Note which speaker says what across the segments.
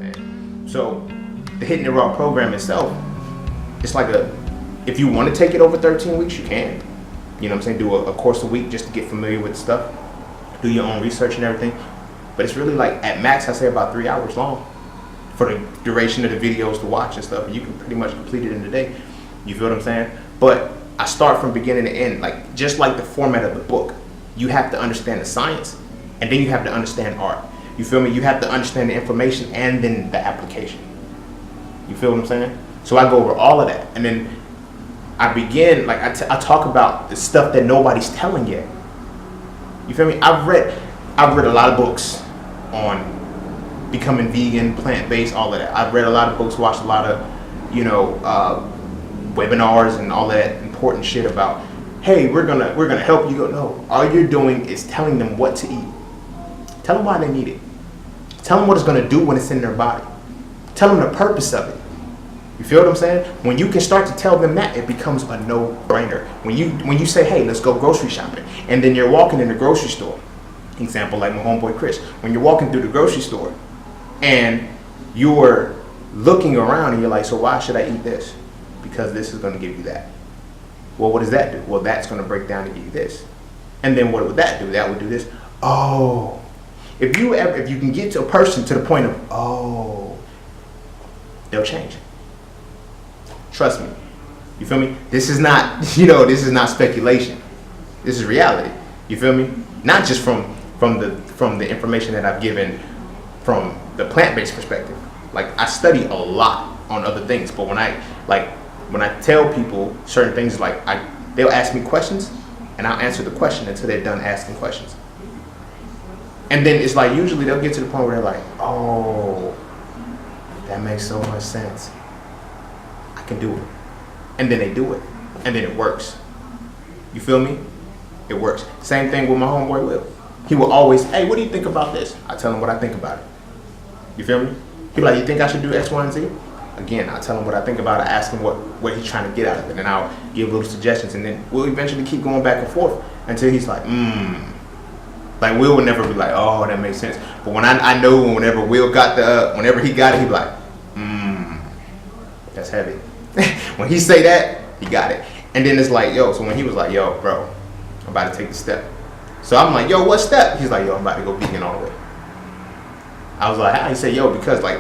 Speaker 1: I'm saying? So the Hittin' It Raw program itself, it's like if you want to take it over 13 weeks, you can. You know what I'm saying? Do a course a week just to get familiar with the stuff. Do your own research and everything. But it's really like, at max, I say about 3 hours long for the duration of the videos to watch and stuff. And you can pretty much complete it in a day. You feel what I'm saying? But I start from beginning to end, like just like the format of the book. You have to understand the science, and then you have to understand art. You feel me? You have to understand the information and then the application. You feel what I'm saying? So I go over all of that, and then I begin, like I talk about the stuff that nobody's telling yet. You feel me? I've read a lot of books on becoming vegan, plant-based, all of that. I've read a lot of books, watched a lot of, webinars and all that important shit about, hey, we're gonna help you. Go, no, all you're doing is telling them what to eat. Tell them why they need it. Tell them what it's gonna do when it's in their body. Tell them the purpose of it. You feel what I'm saying? When you can start to tell them that, it becomes a no-brainer. When you say, hey, let's go grocery shopping, and then you're walking in the grocery store, example like my homeboy Chris, when you're walking through the grocery store and you're looking around and you're like, so why should I eat this? Because this is going to give you that. Well, what does that do? Well, that's going to break down to give you this. And then what would that do? That would do this. Oh. If you can get to a person to the point of, oh, they'll change. Trust me. You feel me? This is not, this is not speculation. This is reality. You feel me? Not just from the information that I've given from the plant-based perspective. Like, I study a lot on other things, but when I tell people certain things, like they'll ask me questions, and I'll answer the question until they're done asking questions. And then it's like, usually they'll get to the point where they're like, oh, that makes so much sense. I can do it. And then they do it. And then it works. You feel me? It works. Same thing with my homeboy Will. He will always, hey, what do you think about this? I tell him what I think about it. You feel me? He'll be like, you think I should do X, Y, and Z? Again, I'll tell him what I think about it, ask him what he's trying to get out of it, and I'll give little suggestions, and then we'll eventually keep going back and forth until he's like, Like, Will would never be like, oh, that makes sense. But when I know whenever Will got whenever he got it, he'd be like, that's heavy. When he say that, he got it. And then it's like, yo, so when he was like, yo, bro, I'm about to take the step. So I'm like, yo, what step? He's like, yo, I'm about to go vegan all the way. I was like, how? He said, yo, because like,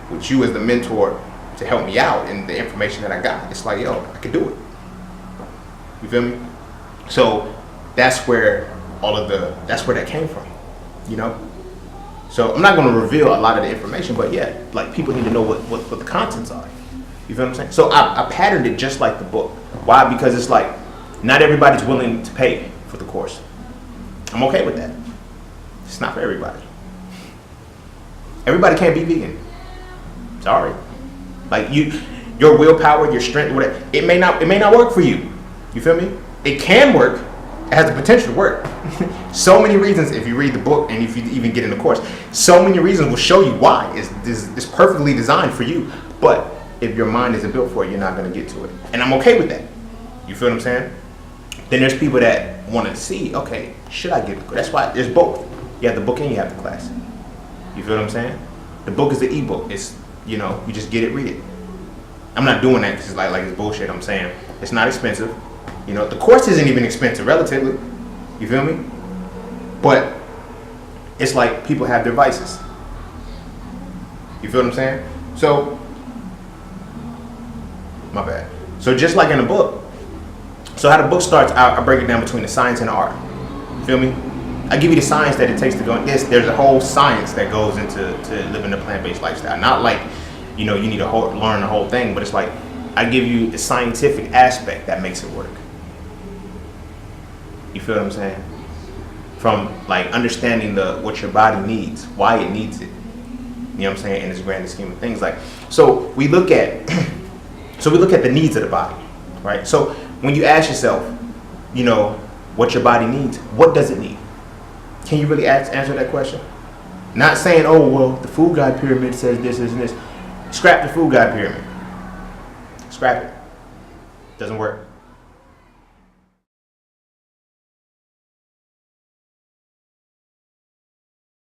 Speaker 1: with you as the mentor to help me out and the information that I got, it's like, yo, I could do it. You feel me? So that's where that's where that came from, So I'm not going to reveal a lot of the information, but yeah, like, people need to know what the contents are. You feel what I'm saying? So I patterned it just like the book. Why? Because it's like, not everybody's willing to pay for the course. I'm okay with that. It's not for everybody. Everybody can't be vegan. Sorry. Like, your willpower, your strength, whatever, it may not work for you. You feel me? It can work. It has the potential to work. So many reasons, if you read the book and if you even get in the course, so many reasons will show you why it's perfectly designed for you. But if your mind isn't built for it, you're not going to get to it. And I'm okay with that. You feel what I'm saying? Then there's people that want to see, okay, should I get the class? That's why there's both. You have the book and you have the class. You feel what I'm saying? The book is the ebook. It's, you just get it, read it. I'm not doing that because it's like it's bullshit. I'm saying it's not expensive. The course isn't even expensive relatively. You feel me? But it's like people have their vices. You feel what I'm saying? So, my bad. So just like in a book. So how the book starts, I break it down between the science and the art. You feel me? I give you the science that it takes to go in this. There's a whole science that goes into living a plant-based lifestyle. Not like, you need to learn the whole thing, but it's like, I give you the scientific aspect that makes it work. You feel what I'm saying? From like understanding what your body needs, why it needs it. You know what I'm saying? In this grand scheme of things, like, so we look at the needs of the body, right? So when you ask yourself, what your body needs, what does it need? Can you really answer that question? Not saying, oh, well, the food guide pyramid says this, this, and this. Scrap the food guide pyramid. Scrap it. Doesn't work.